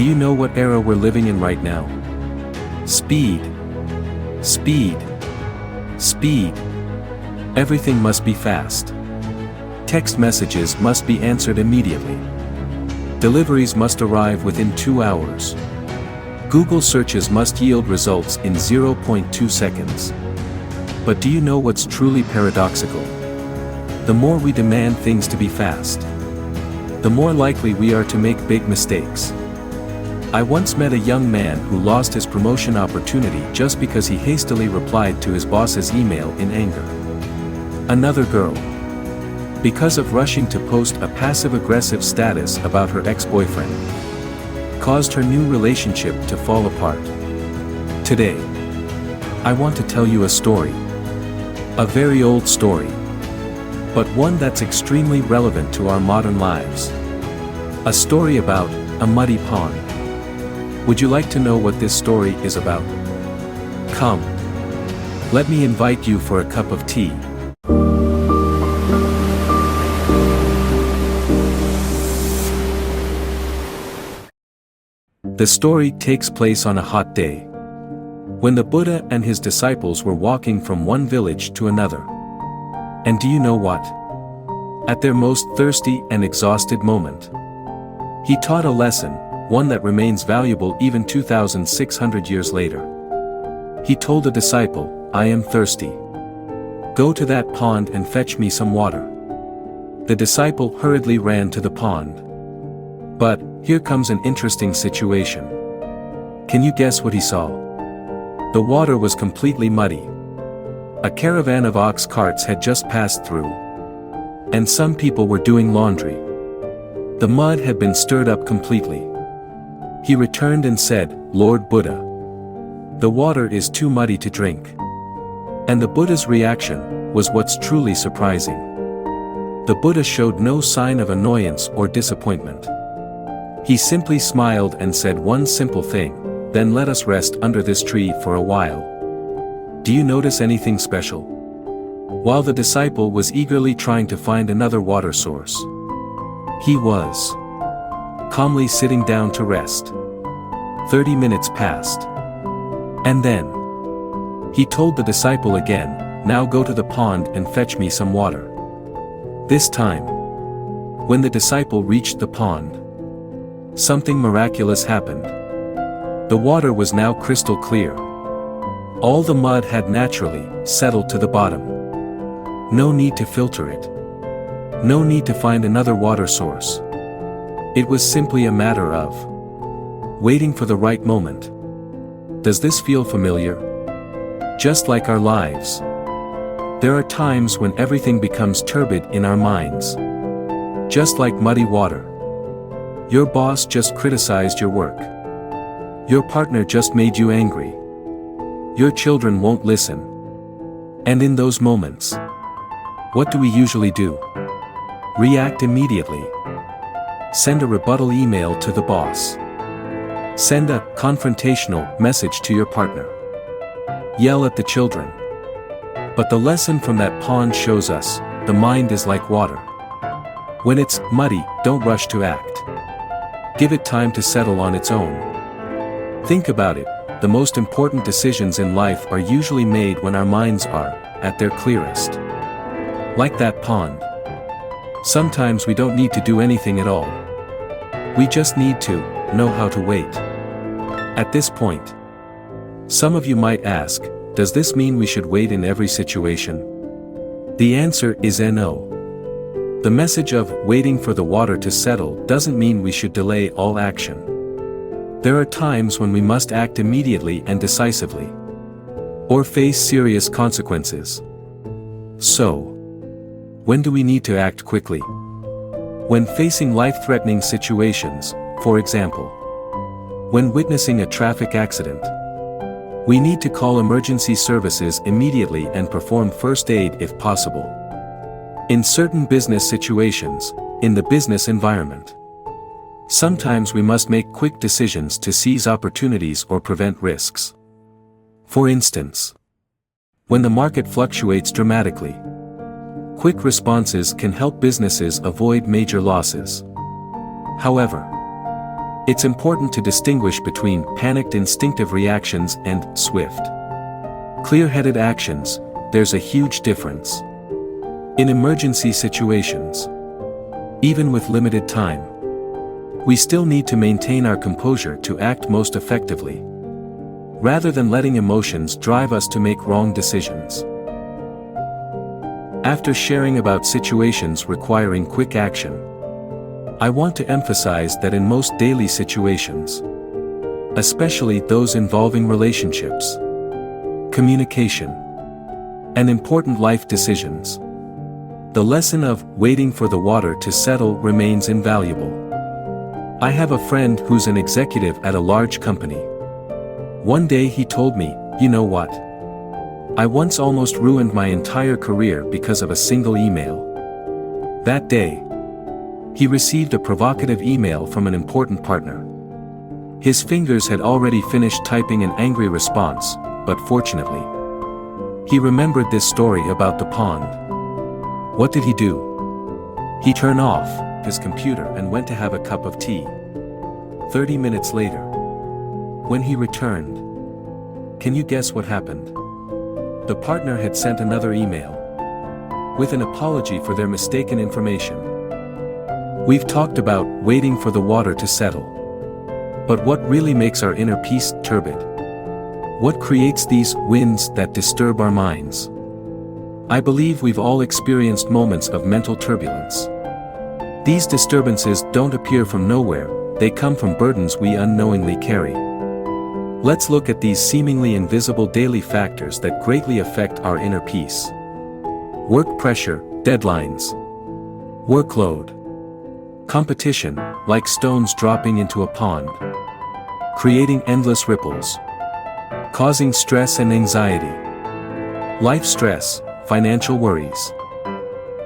do you know what era we're living in right now? Speed. Speed. Speed. Everything must be fast. Text messages must be answered immediately. Deliveries must arrive within 2 hours. Google searches must yield results in 0.2 seconds. But do you know what's truly paradoxical? The more we demand things to be fast, the more likely we are to make big mistakes. I once met a young man who lost his promotion opportunity just because he hastily replied to his boss's email in anger. Another girl, because of rushing to post a passive-aggressive status about her ex-boyfriend, caused her new relationship to fall apart. Today, I want to tell you a story. A very old story, but one that's extremely relevant to our modern lives. A story about a muddy pond. Would you like to know what this story is about? Come. Let me invite you for a cup of tea. The story takes place on a hot day, when the Buddha and his disciples were walking from one village to another. And do you know what? At their most thirsty and exhausted moment, he taught a lesson, one that remains valuable even 2,600 years later. He told a disciple, "I am thirsty. Go to that pond and fetch me some water." The disciple hurriedly ran to the pond. But, here comes an interesting situation. Can you guess what he saw? The water was completely muddy. A caravan of ox carts had just passed through. And some people were doing laundry. The mud had been stirred up completely. He returned and said, "Lord Buddha, the water is too muddy to drink." And the Buddha's reaction was what's truly surprising. The Buddha showed no sign of annoyance or disappointment. He simply smiled and said one simple thing, "Then let us rest under this tree for a while." Do you notice anything special? While the disciple was eagerly trying to find another water source, he was calmly sitting down to rest. 30 minutes passed. And then, he told the disciple again, "Now go to the pond and fetch me some water." This time, when the disciple reached the pond, something miraculous happened. The water was now crystal clear. All the mud had naturally settled to the bottom. No need to filter it. No need to find another water source. It was simply a matter of waiting for the right moment. Does this feel familiar? Just like our lives, there are times when everything becomes turbid in our minds. Just like muddy water. Your boss just criticized your work. Your partner just made you angry. Your children won't listen. And in those moments, what do we usually do? React immediately. Send a rebuttal email to the boss. Send a confrontational message to your partner. Yell at the children. But the lesson from that pond shows us, the mind is like water. When it's muddy, don't rush to act. Give it time to settle on its own. Think about it, the most important decisions in life are usually made when our minds are at their clearest. Like that pond. Sometimes we don't need to do anything at all. We just need to know how to wait. At this point, some of you might ask, does this mean we should wait in every situation? The answer is no. The message of waiting for the water to settle doesn't mean we should delay all action. There are times when we must act immediately and decisively, or face serious consequences. So, when do we need to act quickly? When facing life-threatening situations, for example, when witnessing a traffic accident, we need to call emergency services immediately and perform first aid if possible. In certain business situations, in the business environment, sometimes we must make quick decisions to seize opportunities or prevent risks. For instance, when the market fluctuates dramatically, quick responses can help businesses avoid major losses. However, It's important to distinguish between panicked instinctive reactions and swift, clear-headed actions. There's a huge difference. In emergency situations, even with limited time, we still need to maintain our composure to act most effectively, rather than letting emotions drive us to make wrong decisions. After sharing about situations requiring quick action, I want to emphasize that in most daily situations, especially those involving relationships, communication, and important life decisions, the lesson of waiting for the water to settle remains invaluable. I have a friend who's an executive at a large company. One day he told me, "You know what? I once almost ruined my entire career because of a single email." That day, he received a provocative email from an important partner. His fingers had already finished typing an angry response, but fortunately, he remembered this story about the pond. What did he do? He turned off his computer and went to have a cup of tea. 30 minutes later, when he returned, can you guess what happened? The partner had sent another email with an apology for their mistaken information. We've talked about waiting for the water to settle. But what really makes our inner peace turbid? What creates these winds that disturb our minds? I believe we've all experienced moments of mental turbulence. These disturbances don't appear from nowhere, they come from burdens we unknowingly carry. Let's look at these seemingly invisible daily factors that greatly affect our inner peace. Work pressure, deadlines, workload, competition, like stones dropping into a pond, creating endless ripples, causing stress and anxiety. Life stress, financial worries,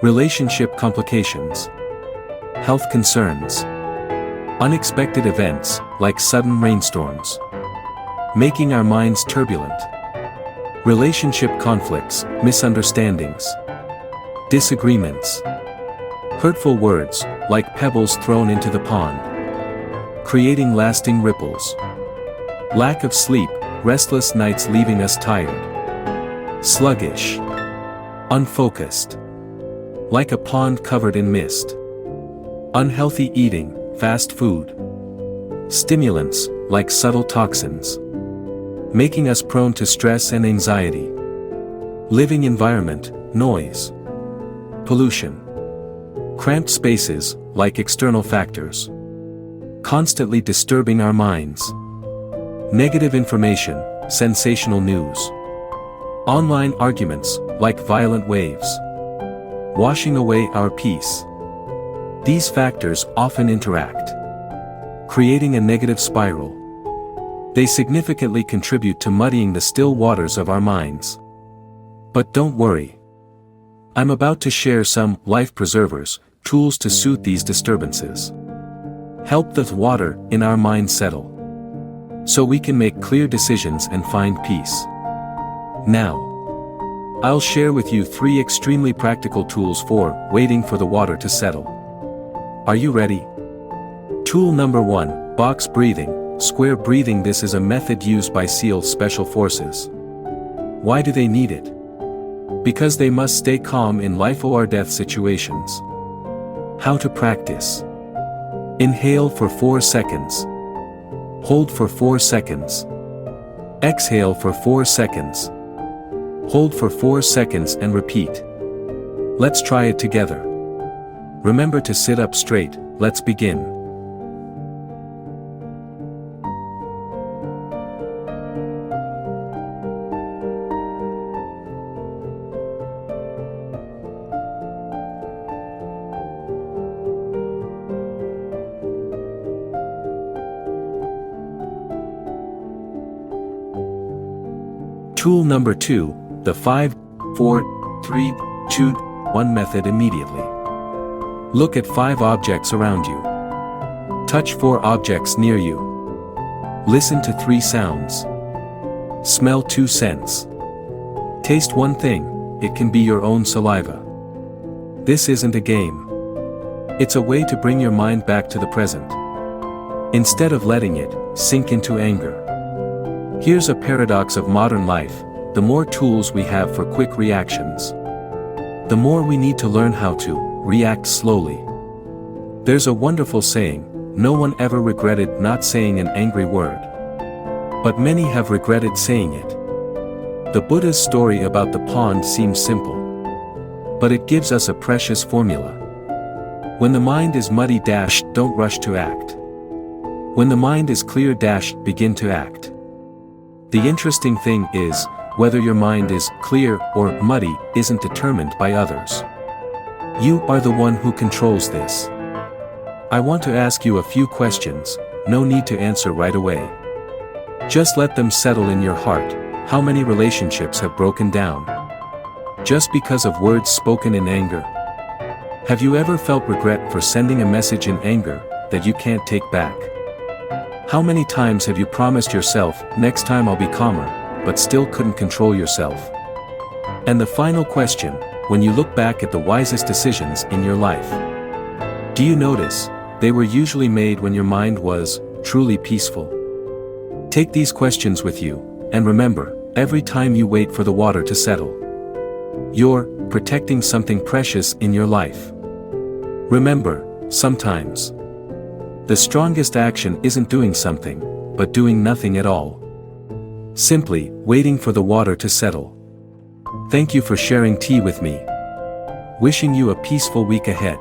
relationship complications, health concerns, unexpected events, like sudden rainstorms, making our minds turbulent, relationship conflicts, misunderstandings, disagreements, hurtful words, like pebbles thrown into the pond, creating lasting ripples, lack of sleep, restless nights leaving us tired, sluggish, unfocused, like a pond covered in mist, unhealthy eating, fast food, stimulants, like subtle toxins, making us prone to stress and anxiety, living environment, noise, pollution, cramped spaces, like external factors, constantly disturbing our minds, negative information, sensational news, online arguments, like violent waves, washing away our peace. These factors often interact, creating a negative spiral. They significantly contribute to muddying the still waters of our minds. But don't worry. I'm about to share some life preservers, tools to soothe these disturbances. Help the water in our minds settle, so we can make clear decisions and find peace. Now, I'll share with you 3 extremely practical tools for waiting for the water to settle. Are you ready? Tool number 1, box breathing, square breathing. This is a method used by SEAL Special Forces. Why do they need it? Because they must stay calm in life or death situations. How to practice. Inhale for 4 seconds. Hold for 4 seconds. Exhale for 4 seconds. Hold for 4 seconds and repeat. Let's try it together. Remember to sit up straight. Let's begin. Tool number 2, the 5, 4, 3, 2, 1 method. Immediately look at 5 objects around you. Touch 4 objects near you. Listen to 3 sounds. Smell 2 scents. Taste 1 thing, it can be your own saliva. This isn't a game. It's a way to bring your mind back to the present. instead of letting it sink into anger. Here's a paradox of modern life: the more tools we have for quick reactions, the more we need to learn how to react slowly. There's a wonderful saying: no one ever regretted not saying an angry word, but many have regretted saying it. The Buddha's story about the pond seems simple, but it gives us a precious formula. When the mind is muddy, don't rush to act. When the mind is clear, begin to act. The interesting thing is, whether your mind is clear or muddy isn't determined by others. You are the one who controls this. I want to ask you a few questions, no need to answer right away. Just let them settle in your heart. How many relationships have broken down just because of words spoken in anger? Have you ever felt regret for sending a message in anger that you can't take back? How many times have you promised yourself, next time I'll be calmer, but still couldn't control yourself? And the final question, when you look back at the wisest decisions in your life, do you notice they were usually made when your mind was truly peaceful? Take these questions with you, and remember, every time you wait for the water to settle, you're protecting something precious in your life. Remember, sometimes the strongest action isn't doing something, but doing nothing at all. Simply waiting for the water to settle. Thank you for sharing tea with me. Wishing you a peaceful week ahead.